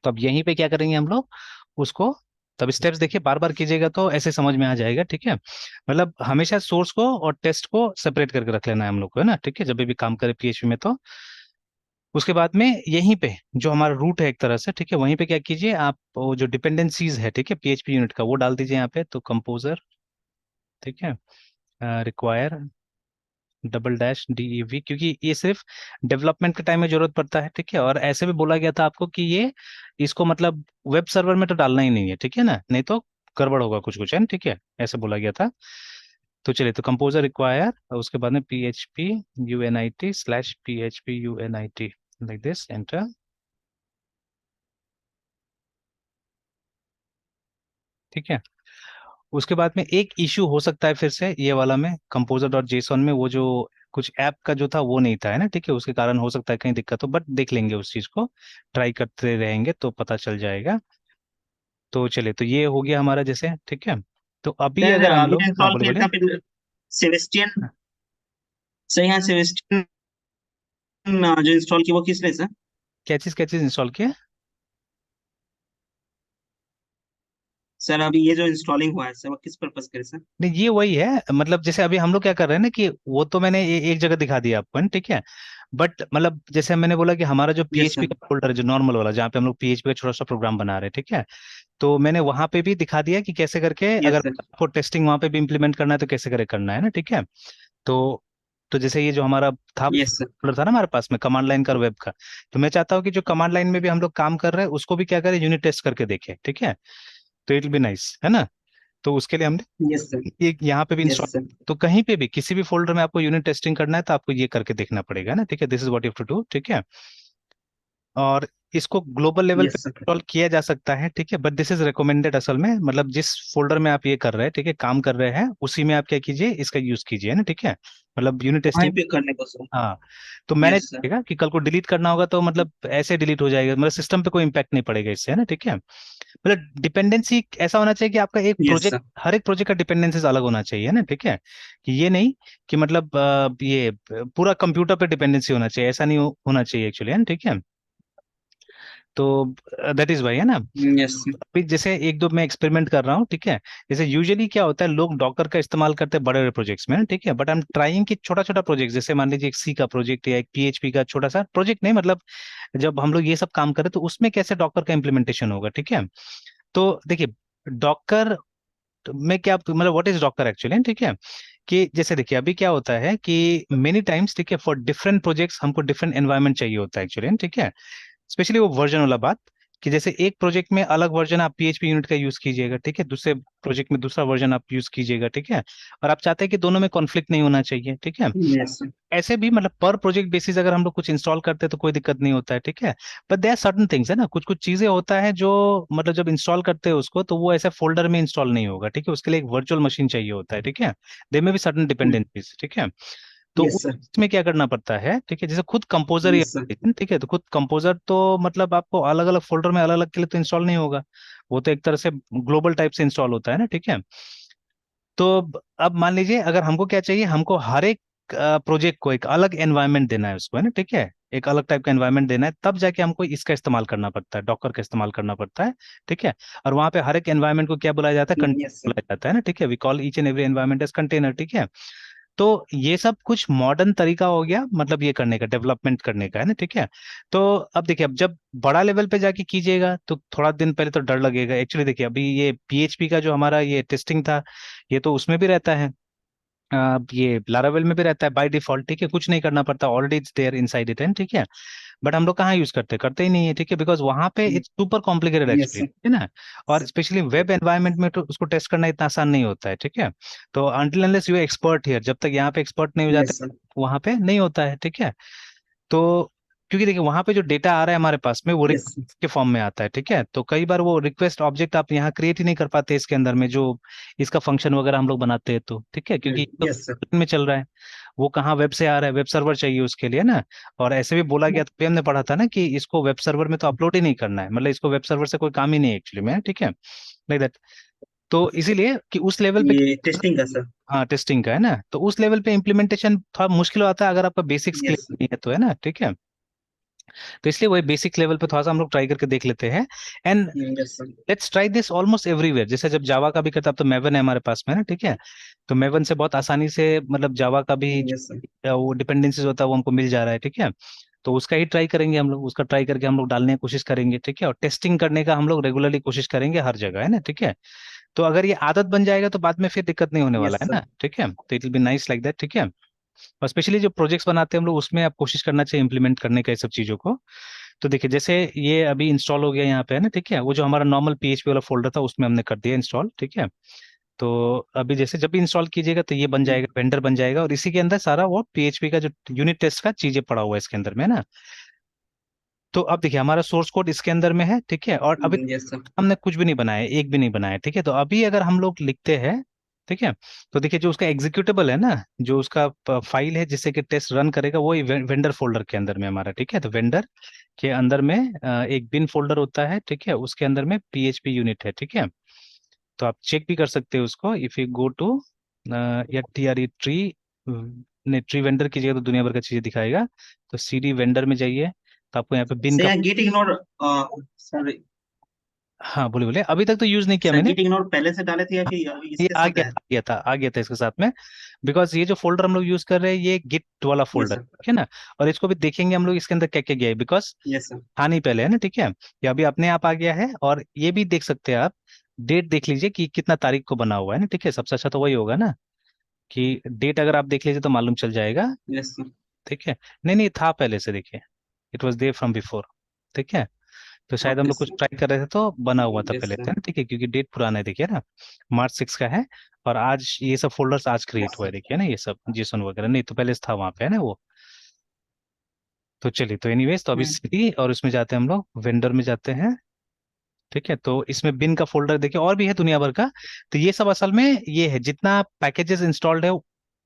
तो अब यहीं पे क्या करेंगे हम लोग उसको, तब स्टेप्स देखिए बार बार कीजिएगा तो ऐसे समझ में आ जाएगा, ठीक है। मतलब हमेशा सोर्स को और टेस्ट को सेपरेट करके रख लेना है हम लोग को, है ना, ठीक है, जब भी काम करें PHP में। तो उसके बाद में यहीं पे जो हमारा रूट है एक तरह से, ठीक है, वहीं पे क्या कीजिए आप, वो जो डिपेंडेंसीज है, ठीक है, PHP यूनिट का वो डाल दीजिए यहाँ पे, तो कंपोजर, ठीक है, रिक्वायर $DEV, क्योंकि ये सिर्फ डेवलपमेंट के टाइम में जरूरत पड़ता है, ठीक है, और ऐसे भी बोला गया था आपको कि ये इसको मतलब वेब सर्वर में तो डालना ही नहीं है, ठीक है ना, नहीं तो गड़बड़ होगा कुछ कुछ, है ना, ठीक है, ऐसे बोला गया था। तो चलिए, तो कंपोजर रिक्वायर, उसके बाद में PHP UNIT/PHP UNIT, like this, enter, ठीक है। उसके बाद में एक इशू हो सकता है फिर से ये वाला में, composer.json में वो जो कुछ ऐप का जो था वो नहीं था, है ना, ठीक है, उसके कारण हो सकता है कहीं दिक्कत हो, बट देख लेंगे उस चीज को, ट्राई करते रहेंगे तो पता चल जाएगा। तो चलिए, तो ये हो गया हमारा जैसे, ठीक है। तो अभी सर अगर हम अभी लोग, हाँ इंस्टॉल बोले किया बोले, था फिर सेबेस्टियन। सर यहाँ सेबेस्टियन जो इंस्टॉल किया वो किस लिए सर? क्या चीज इंस्टॉल किया? सर अभी ये जो इंस्टॉलिंग हुआ है सर वो किस पर्पस के लिए सर? नहीं, ये वही है, मतलब जैसे अभी हम लोग क्या कर रहे हैं ना कि वो तो मैंने एक जगह दिखा दिया आपको, है ना, ठीक है, बट मतलब जैसे मैंने बोला कि हमारा जो यस PHP सर। का फोल्डर है जो नॉर्मल वाला, जहाँ पे हम लोग PHP का छोटा सा प्रोग्राम बना रहे हैं, ठीक है, तो मैंने वहां पे भी दिखा दिया कि कैसे करके अगर यस सर। आपको टेस्टिंग वहां पे भी इम्प्लीमेंट करना है तो कैसे करे करना है ना, ठीक है। तो तो जैसे ये जो हमारा था यस सर। फोल्डर था ना हमारे पास में कमांड लाइन का और वेब का, तो मैं चाहता हूँ कि जो कमांड लाइन में भी हम लोग काम कर रहे हैं उसको भी क्या करें, यूनिट टेस्ट करके देखें, ठीक है। तो इट विल बी नाइस, है ना। तो उसके लिए हमने यस सर। ये यहाँ पे भी यस इंस्टॉल, सर। तो कहीं पे भी किसी भी फोल्डर में आपको यूनिट टेस्टिंग करना है तो आपको ये करके देखना पड़ेगा ना, ठीक है, this is what you have to do, ठीक है। और इसको ग्लोबल लेवल पे यस सर। इंस्टॉल किया जा सकता है, ठीक है, बट दिस इज रिकमेंडेड असल में, मतलब जिस फोल्डर में आप ये कर रहे हैं, ठीक है, काम कर रहे हैं उसी में आप क्या कीजिए, इसका यूज कीजिए ना, ठीक है, मतलब यूनिट वहीं टेस्टिंग। पे करने को सर। हाँ, तो मैंने यस सर। देखा कि कल को डिलीट करना होगा तो मतलब ऐसे डिलीट हो जाएगा, मतलब सिस्टम पे कोई इम्पैक्ट नहीं पड़ेगा इससे, है ना, ठीक है। मतलब डिपेंडेंसी ऐसा होना चाहिए कि आपका एक यस प्रोजेक्ट, सर। हर एक प्रोजेक्ट का डिपेंडेंसीज अलग होना चाहिए ना, ठीक है, कि ये नहीं कि मतलब ये पूरा कंप्यूटर पे डिपेंडेंसी होना चाहिए, ऐसा नहीं होना चाहिए एक्चुअली, है ना, ठीक है। तो दैट इज वाई, है ना। Yes sir. अभी जैसे एक दो मैं एक्सपेरिमेंट कर रहा हूँ, ठीक है, जैसे यूजुअली क्या होता है लोग डॉकर का इस्तेमाल करते हैं बड़े बड़े प्रोजेक्ट्स में ना, ठीक है, बट आई एम ट्राइंग कि छोटा छोटा प्रोजेक्ट, जैसे मान लीजिए एक C का प्रोजेक्ट या एक PHP का छोटा सा प्रोजेक्ट, नहीं मतलब जब हम लोग ये सब काम करें तो उसमें कैसे डॉकर का इम्प्लीमेंटेशन होगा, ठीक है। तो देखिए, डॉकर में क्या मतलब व्हाट इज डॉकर एक्चुअली, ठीक है, कि जैसे देखिए अभी क्या होता है कि मेनी टाइम्स, ठीक है, फॉर डिफरेंट प्रोजेक्ट्स हमको डिफरेंट एनवायरनमेंट चाहिए होता है एक्चुअली, ठीक है, स्पेशली वो वर्जन वाला बात, कि जैसे एक प्रोजेक्ट में अलग वर्जन आप PHP यूनिट का यूज कीजिएगा, ठीक है, दूसरे प्रोजेक्ट में दूसरा वर्जन आप यूज कीजिएगा, ठीक है, और आप चाहते हैं कि दोनों में कॉन्फ्लिक्ट नहीं होना चाहिए, ठीक है। Yes sir. ऐसे भी मतलब पर प्रोजेक्ट बेसिस अगर हम लोग कुछ इंस्टॉल करते हैं तो कोई दिक्कत नहीं होता है, ठीक है। बट देयर सर्टन थिंग्स, है ना, कुछ कुछ चीजें होता है जो मतलब जब इंस्टॉल करते हैं उसको तो वो ऐसे फोल्डर में इंस्टॉल नहीं होगा, ठीक है, उसके लिए एक वर्चुअल मशीन चाहिए होता है, ठीक है, दे में भी सर्टन डिपेंडेंसीज, ठीक है। तो यस सर। उसमें क्या करना पड़ता है, ठीक है, जैसे खुद कंपोजर ही यस सर। application, ठीक है, तो खुद कंपोजर तो मतलब आपको अलग अलग फोल्डर में अलग अलग के लिए तो इंस्टॉल नहीं होगा, वो तो एक तरह से ग्लोबल टाइप से इंस्टॉल होता है ना, ठीक है। तो अब मान लीजिए अगर हमको क्या चाहिए, हमको हर एक प्रोजेक्ट को एक अलग एनवायरनमेंट देना है उसको, है ना, ठीक है, एक अलग टाइप का एनवायरनमेंट देना है, तब जाके हमको इसका इस्तेमाल करना पड़ता है, डॉकर का इस्तेमाल करना पड़ता है, ठीक है। और वहां पे हर एक एनवायरनमेंट को क्या बुलाया जाता है, कंटेनर यस सर। बुलाया जाता है ना, ठीक है, we call each and every environment as container, ठीक है। तो ये सब कुछ मॉडर्न तरीका हो गया, मतलब ये करने का, डेवलपमेंट करने का, है ना, ठीक है। तो अब देखिए, अब जब बड़ा लेवल पे जाके कीजिएगा तो थोड़ा दिन पहले तो डर लगेगा एक्चुअली। देखिए अभी ये पीएचपी का जो हमारा ये टेस्टिंग था, ये तो उसमें भी रहता है, ये लारावेल में भी रहता है बाय डिफॉल्ट, ठीक है, कुछ नहीं करना पड़ता, already it's there inside it, ठीक है। बट हम लोग कहाँ यूज करते, करते ही नहीं है, ठीक है, बिकॉज वहां पे it's super complicated yes actually, sir. है ना। और स्पेशली वेब एनवायरनमेंट में तो उसको टेस्ट करना इतना आसान नहीं होता है, ठीक है। तो until unless you expert here, जब तक यहाँ पे एक्सपर्ट नहीं हो जाते, यस सर। वहां पे नहीं होता है, ठीक है। तो क्योंकि देखिए वहां पे जो डेटा आ रहा है हमारे पास में वो यस सर। रिक्वेस्ट के फॉर्म में आता है, ठीक है। तो कई बार वो रिक्वेस्ट ऑब्जेक्ट आप यहाँ क्रिएट ही नहीं कर पाते इसके अंदर में, जो इसका फंक्शन वगैरह हम लोग बनाते हैं, तो ठीक है, क्योंकि ये यस सर। तो में चल रहा है, वो कहाँ वेब से आ रहा है, वेब सर्वर चाहिए उसके लिए ना। और ऐसे भी बोला गया था, भी हमने पढ़ा था ना, कि इसको वेब सर्वर में तो अपलोड ही नहीं करना है, मतलब इसको वेब सर्वर से कोई काम ही नहीं है एक्चुअली में, ठीक है, लाइक दैट। तो इसीलिए कि उस लेवल पे, ये टेस्टिंग का सर। हाँ टेस्टिंग का है ना, तो उस लेवल पे इम्प्लीमेंटेशन थोड़ा मुश्किल होता है अगर आपका बेसिक्स यस क्लियर नहीं है तो, है ना, ठीक है। तो इसलिए वही बेसिक लेवल पे थोड़ा सा हम लोग ट्राई करके देख लेते हैं। And yes sir. Let's try this almost everywhere, जैसे जब जावा का भी करता, अब तो मेवन है हमारे पास में ना, ठीक है। तो मेवन से बहुत आसानी से, मतलब जावा का भी यस सर। वो डिपेंडेंसीज होता है वो हमको मिल जा रहा है, ठीक है। तो उसका ही ट्राई करेंगे हम लोग, उसका ट्राई करके हम लोग डालने की कोशिश करेंगे, ठीक है। और टेस्टिंग करने का हम लोग रेगुलरली कोशिश करेंगे हर जगह, है ना, ठीक है। तो अगर ये आदत बन जाएगा तो बाद में फिर दिक्कत नहीं होने वाला यस है सर। ना, ठीक है। तो it will be nice like that, ठीक है। और स्पेशली जो प्रोजेक्ट्स बनाते हैं हम लोग, उसमें आप कोशिश करना चाहिए इंप्लीमेंट करने का ये सब चीजों को। तो देखिए जैसे ये अभी इंस्टॉल हो गया यहाँ पे, है ना, ठीक है, वो जो हमारा नॉर्मल पीएचपी वाला फोल्डर था उसमें हमने कर दिया इंस्टॉल, ठीक है। तो अभी जैसे जब भी इंस्टॉल कीजिएगा तो ये बन जाएगा, वेंडर बन जाएगा, और इसी के अंदर सारा वो पीएचपी का जो यूनिट टेस्ट का चीजें पड़ा हुआ है इसके अंदर में, है ना। तो अब देखिए हमारा सोर्स कोड इसके अंदर में है, ठीक है, और अभी यस सर। हमने कुछ भी नहीं बनाया है, एक भी नहीं बनाया है, ठीक है। तो अभी अगर हम लोग लिखते हैं, ठीक है, तो देखिए जो उसका एग्जीक्यूटेबल है ना, जो उसका फाइल है जिससे कि टेस्ट रन करेगा, वो वेंडर फोल्डर के अंदर में हमारा, ठीक है। तो वेंडर के अंदर में एक बिन फोल्डर होता है, ठीक है, उसके अंदर में पीएचपी यूनिट है, ठीक है। तो आप चेक भी कर सकते हो उसको, इफ यू गो टू या टी आर ई ट्री, ने ट्री वेंडर कीजिएगा तो दुनिया भर का चीजें दिखाएगा। तो सीडी वेंडर में जाइए, तो आपको यहाँ पे बिन सर का, यहाँ गेट इग्नोर, सॉरी हाँ बोलिए बोलिए, अभी तक तो यूज नहीं किया सर, मैंने। गेट इग्नोर पहले से डाले थे या हाँ, फिर अभी ये इसके साथ है? आ गया था इसके साथ में, बिकॉज ये जो फोल्डर हम लोग यूज कर रहे हैं ये गिट वाला यस फोल्डर, सर। ठीक है ना। और इसको भी देखेंगे हम लोग इसके अंदर क्या क्या गया है, बिकॉज यस सर। था नहीं पहले, है ना, ठीक है। ये अभी अपने आप आ गया है, और ये भी देख सकते हैं आप, डेट देख लीजिए कि कितना तारीख को बना हुआ है ना, ठीक है, सबसे अच्छा तो वही होगा ना, कि डेट अगर आप देख लीजिए तो मालूम चल जाएगा, यस सर। ठीक है। नहीं नहीं, था पहले से, देखिए, it was there from before, ठीक है। तो शायद हम ओके लोग कुछ सर। ट्राई कर रहे थे तो बना हुआ था यस पहले सर। से ना, ठीक है, क्योंकि डेट पुराना है, देखिए ना, मार्च 6 का है। और आज ये सब फोल्डर्स आज क्रिएट यस हुआ है, सर। देखिए ना, ये सब जेसन वगैरह नहीं तो पहले से था वहाँ पे, है ना वो। तो चलिए, तो एनीवेज, तो अभी हम्म। सीधी और उसमें जाते हैं हम लोग, वेंडर में जाते हैं, ठीक है। तो इसमें बिन का फोल्डर देखिए, और भी है दुनिया भर का। तो ये सब असल में ये है जितना पैकेजेस इंस्टॉल्ड है,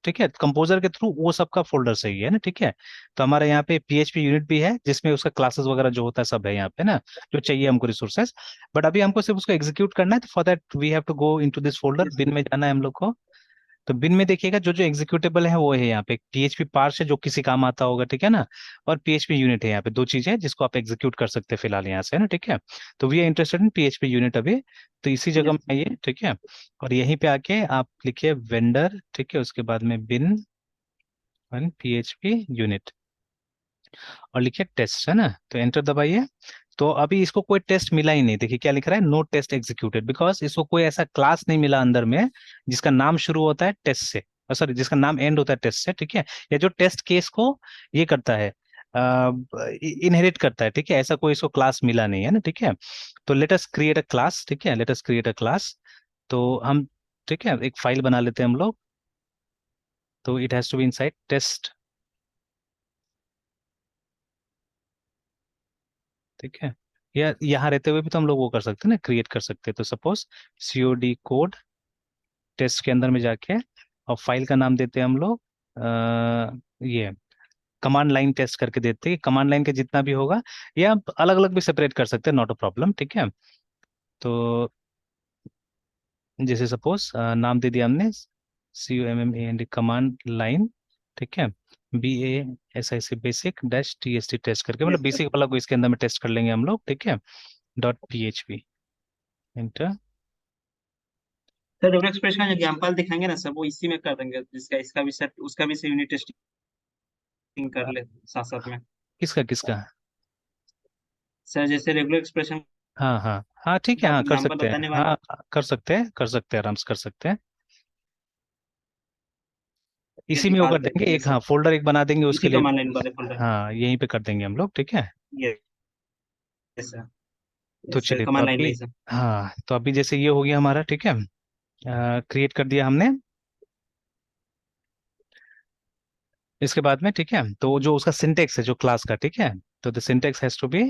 ठीक है, कंपोजर के थ्रू वो सब का फोल्डर सही है ना, ठीक है। तो हमारे यहाँ पे पीएचपी यूनिट भी है जिसमें उसका क्लासेस वगैरह जो होता है सब है यहाँ पे ना, जो चाहिए हमको रिसोर्सेस। बट अभी हमको सिर्फ उसको एग्जीक्यूट करना है, तो for that we have to go into this folder, yes bin में जाना है हम लोग को। तो बिन में देखिएगा जो जो एग्जीक्यूटेबल है वो है यहाँ पे, पीएचपी पार्स है जो किसी काम आता होगा, ठीक है ना। और पीएचपी यूनिट है, यहाँ पे दो चीजें हैं जिसको आप एग्जीक्यूट कर सकते हैं फिलहाल यहाँ से, है ना, ठीक है। तो we are interested in PHP unit अभी, तो इसी जगह यस में आइए, ठीक है। और यहीं पे आके आप लिखिए वेंडर, ठीक है, उसके बाद में बिन वन पीएचपी यूनिट, और लिखिए टेस्ट, है ना, तो एंटर दबाइए। तो अभी इसको कोई टेस्ट मिला ही नहीं, देखिए क्या लिख रहा है, नो टेस्ट एग्जीक्यूटेड, बिकॉज इसको कोई ऐसा क्लास नहीं मिला अंदर में जिसका नाम शुरू होता है टेस्ट से, सॉरी जिसका नाम एंड होता है टेस्ट से, ठीक है। या जो टेस्ट केस को ये करता है, इनहेरिट करता है, ठीक है, ऐसा कोई इसको क्लास मिला नहीं है ना, ठीक है। तो let us create a class, ठीक है, let us create a class. तो हम, ठीक है, एक फाइल बना लेते हैं हम लोग। तो it has to be inside test, ठीक है। या यहाँ रहते हुए भी तो हम लोग वो कर सकते हैं ना, क्रिएट कर सकते हैं। तो सपोज सीओडी कोड टेस्ट के अंदर में जाके, और फाइल का नाम देते हैं हम लोग ये कमांड लाइन टेस्ट करके देते हैं, कमांड लाइन के जितना भी होगा, या अलग अलग भी सेपरेट कर सकते हैं, नॉट अ प्रॉब्लम, ठीक है। तो जैसे सपोज नाम दे दिया हमने COMMAND कमांड लाइन ठीक है, BASIC basic dash TST test करके, मतलब यस सर। बेसिक वाला को इसके अंदर में टेस्ट कर लेंगे हम लोग, ठीक है। .php inter. Sir regular expression का जो एग्जांपल दिखाएंगे ना सर, वो इसी में कर देंगे, जिसका इसका भी सेट उसका भी यूनिट टेस्टिंग कर ले साथ साथ में। किसका किसका? सर जैसे रेगुलर एक्सप्रेशन हाँ हाँ हाँ, ठीक है, का आप हाँ कर एग्जांपल सकते हैं, बताने वाले, हाँ कर सकते हैं, कर सकते हैं, आराम से कर सकते हैं। ये इसी में वो निकाल कर देंगे देंगे एक, सर, हाँ फोल्डर एक बना देंगे उसके इसी लिए। कमांड लाइन वाले फोल्डर। हाँ यहीं पे कर देंगे हम लोग, ठीक है। Yes sir. तो यस सर, चलिए, तो कमांड लाइन में अभी, ही सर। हाँ तो अभी जैसे ये हो गया हमारा, ठीक है, क्रिएट कर दिया हमने। इसके बाद में, ठीक है, तो जो उसका सिंटेक्स है जो क्लास का, ठीक है, तो the syntax has to be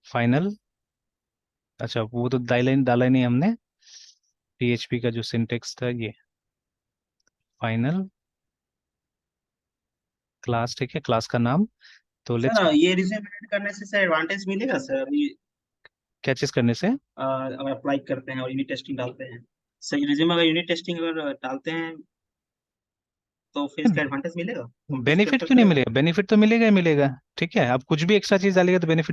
final. अच्छा वो तो डाला ही नहीं हमने, PHP का जो सिंटेक्स था ये फाइनल क्लास, ठीक है, क्लास का नाम। तो सर लेट्स, ये रिज्यूम एडिट करने से सर एडवांटेज मिलेगा सर अभी, क्या चीज करने से? अगर अप्लाई करते हैं और यूनिट टेस्टिंग डालते हैं, सर रिज्यूम अगर यूनिट टेस्टिंग अगर डालते हैं तो फिर इसका एडवांटेज मिलेगा, कॉम्पिटिटिव बेनिफिट कर क्यों नहीं करेगा। मिलेगा? बेनिफिट तो मिलेगा ही मिलेगा, ठीक है। अब कुछ भी एक्स्ट्रा चीज डालेगा तो बेनिफिट